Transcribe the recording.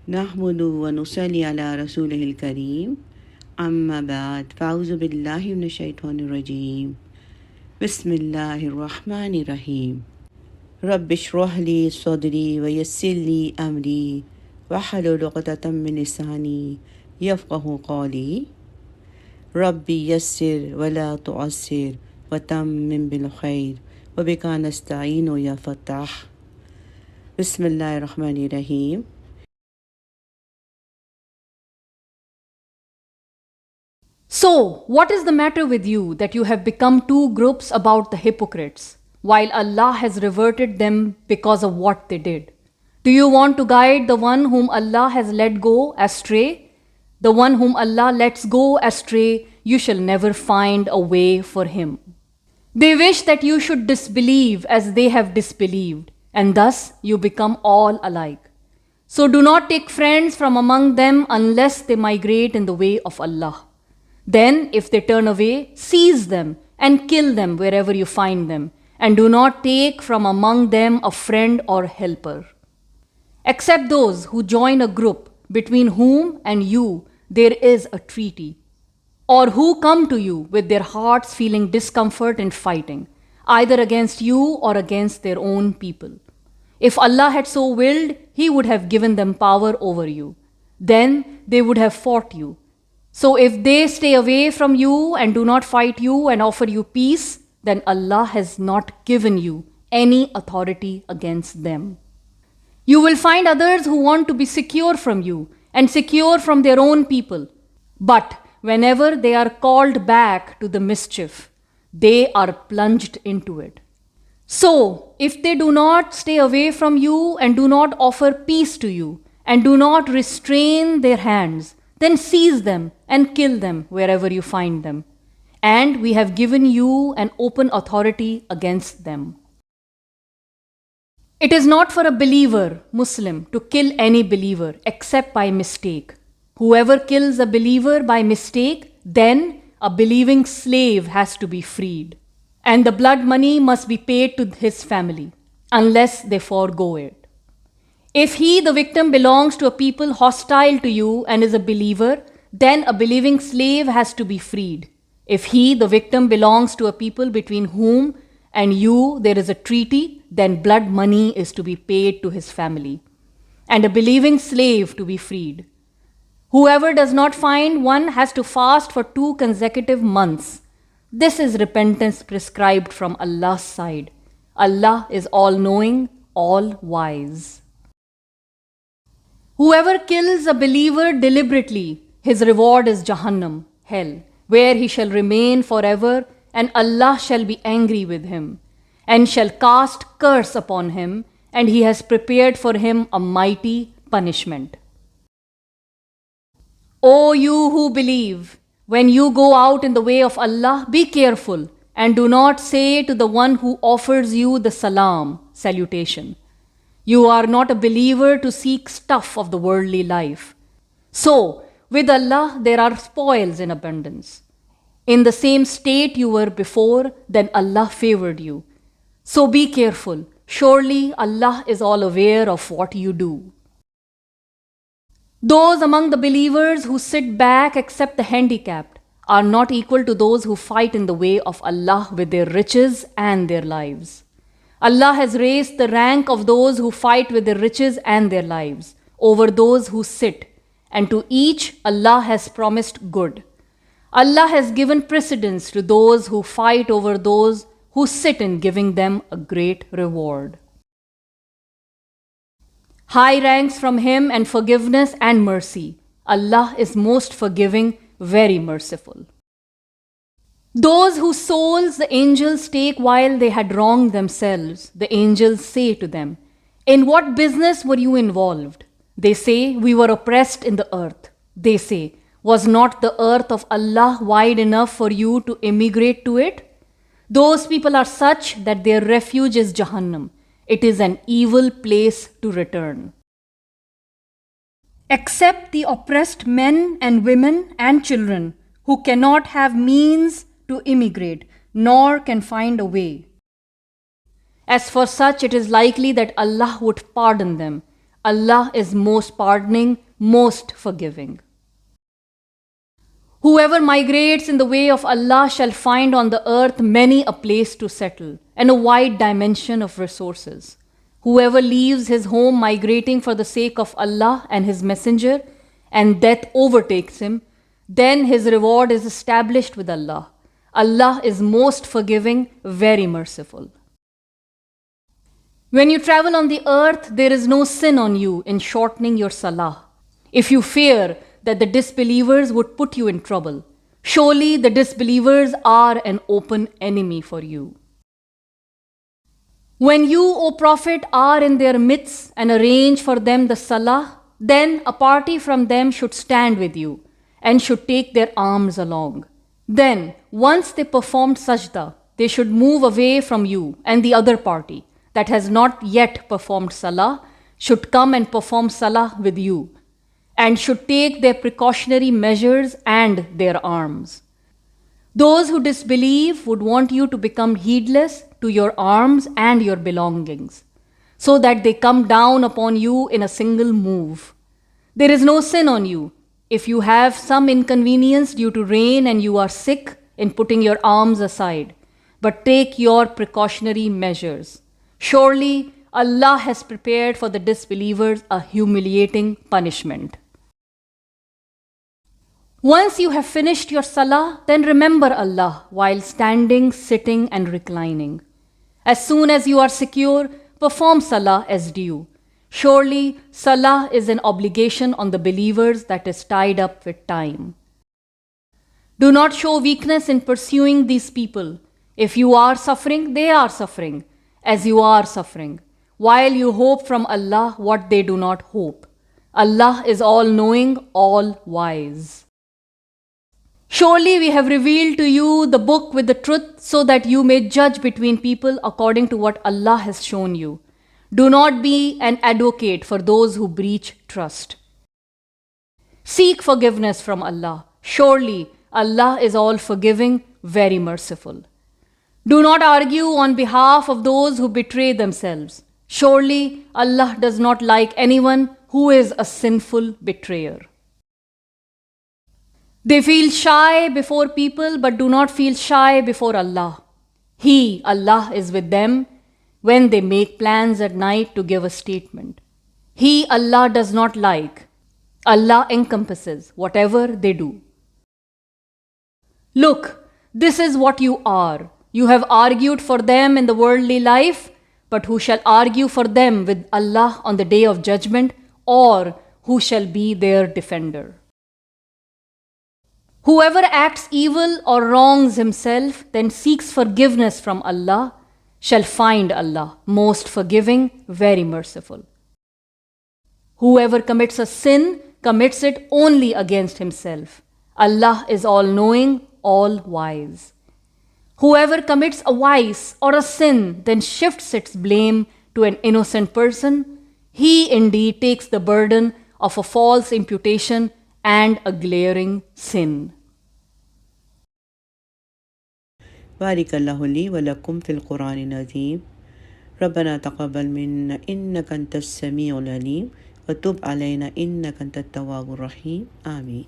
نحمد ونصلي على رسوله الكريم أما بعد فأعوذ بالله من الشيطان الرجيم بسم الله الرحمن الرحيم رب اشرح لي صدري ويسر لي أمري واحلل عقدة من لساني يفقه قولي ربي يسر ولا تعسر وتمم بالخير وبك نستعين يا فتاح بسم الله الرحمن الرحيم. So, what is the matter with you that you have become two groups about the hypocrites, while Allah has reverted them because of what they did? Do you want to guide the one whom Allah has let go astray? The one whom Allah lets go astray, you shall never find a way for him. They wish that you should disbelieve as they have disbelieved, and thus you become all alike. So do not take friends from among them unless they migrate in the way of Allah. Then, if they turn away, seize them and kill them wherever you find them, and do not take from among them a friend or helper. Except those who join a group between whom and you there is a treaty, or who come to you with their hearts feeling discomfort in fighting, either against you or against their own people. If Allah had so willed, He would have given them power over you. Then they would have fought you. So if they stay away from you and do not fight you and offer you peace, then Allah has not given you any authority against them. You will find others who want to be secure from you and secure from their own people. But whenever they are called back to the mischief, they are plunged into it. So, if they do not stay away from you and do not offer peace to you and do not restrain their hands, then seize them and kill them wherever you find them. And we have given you an open authority against them. It is not for a believer, Muslim, to kill any believer except by mistake. Whoever kills a believer by mistake, then a believing slave has to be freed. And the blood money must be paid to his family, unless they forego it. If he, the victim, belongs to a people hostile to you and is a believer, then a believing slave has to be freed. If he, the victim, belongs to a people between whom and you there is a treaty, then blood money is to be paid to his family, and a believing slave to be freed. Whoever does not find one has to fast for 2 consecutive months. This is repentance prescribed from Allah's side. Allah is all-knowing, all-wise. Whoever kills a believer deliberately, his reward is Jahannam, hell, where he shall remain forever, and Allah shall be angry with him, and shall cast curse upon him, and He has prepared for him a mighty punishment. O you who believe, when you go out in the way of Allah, be careful, and do not say to the one who offers you the salam, salutation, you are not a believer to seek stuff of the worldly life. So, with Allah there are spoils in abundance. In the same state you were before, then Allah favored you. So be careful. Surely Allah is all aware of what you do. Those among the believers who sit back except the handicapped are not equal to those who fight in the way of Allah with their riches and their lives. Allah has raised the rank of those who fight with their riches and their lives over those who sit, and to each Allah has promised good. Allah has given precedence to those who fight over those who sit in giving them a great reward. High ranks from Him and forgiveness and mercy. Allah is most forgiving, very merciful. Those whose souls the angels take while they had wronged themselves, the angels say to them, in what business were you involved? They say, we were oppressed in the earth. They say, was not the earth of Allah wide enough for you to emigrate to it? Those people are such that their refuge is Jahannam. It is an evil place to return. Except the oppressed men and women and children who cannot have means to immigrate, nor can find a way. As for such, it is likely that Allah would pardon them. Allah is most pardoning, most forgiving. Whoever migrates in the way of Allah shall find on the earth many a place to settle and a wide dimension of resources. Whoever leaves his home migrating for the sake of Allah and His Messenger, and death overtakes him, then his reward is established with Allah. Allah is most forgiving, very merciful. When you travel on the earth, there is no sin on you in shortening your salah. If you fear that the disbelievers would put you in trouble, surely the disbelievers are an open enemy for you. When you, O Prophet, are in their midst and arrange for them the salah, then a party from them should stand with you and should take their arms along. Then, once they performed sajda, they should move away from you, and the other party that has not yet performed salah should come and perform salah with you, and should take their precautionary measures and their arms. Those who disbelieve would want you to become heedless to your arms and your belongings, so that they come down upon you in a single move. There is no sin on you if you have some inconvenience due to rain and you are sick in putting your arms aside, but take your precautionary measures. Surely Allah has prepared for the disbelievers a humiliating punishment. Once you have finished your salah, then remember Allah while standing, sitting and reclining. As soon as you are secure, perform salah as due. Surely salah is an obligation on the believers that is tied up with time. Do not show weakness in pursuing these people. If you are suffering, they are suffering, as you are suffering, while you hope from Allah what they do not hope. Allah is all-knowing, all-wise. Surely we have revealed to you the book with the truth so that you may judge between people according to what Allah has shown you. Do not be an advocate for those who breach trust. Seek forgiveness from Allah. Surely Allah is all forgiving, very merciful. Do not argue on behalf of those who betray themselves. Surely Allah does not like anyone who is a sinful betrayer. They feel shy before people but do not feel shy before Allah. He, Allah, is with them when they make plans at night to give a statement. He, Allah, does not like. Allah encompasses whatever they do. Look, this is what you are. You have argued for them in the worldly life, but who shall argue for them with Allah on the day of judgment, or who shall be their defender? Whoever acts evil or wrongs himself, then seeks forgiveness from Allah, shall find Allah most forgiving, very merciful. Whoever commits a sin, commits it only against himself. Allah is all-knowing, all-wise. Whoever commits a vice or a sin, then shifts its blame to an innocent person, he indeed takes the burden of a false imputation and a glaring sin. بارك الله لي ولكم في القرآن العظيم. ربنا تقبل منا إنك أنت السميع العليم وتب علينا إنك أنت التواب الرحيم. آمين.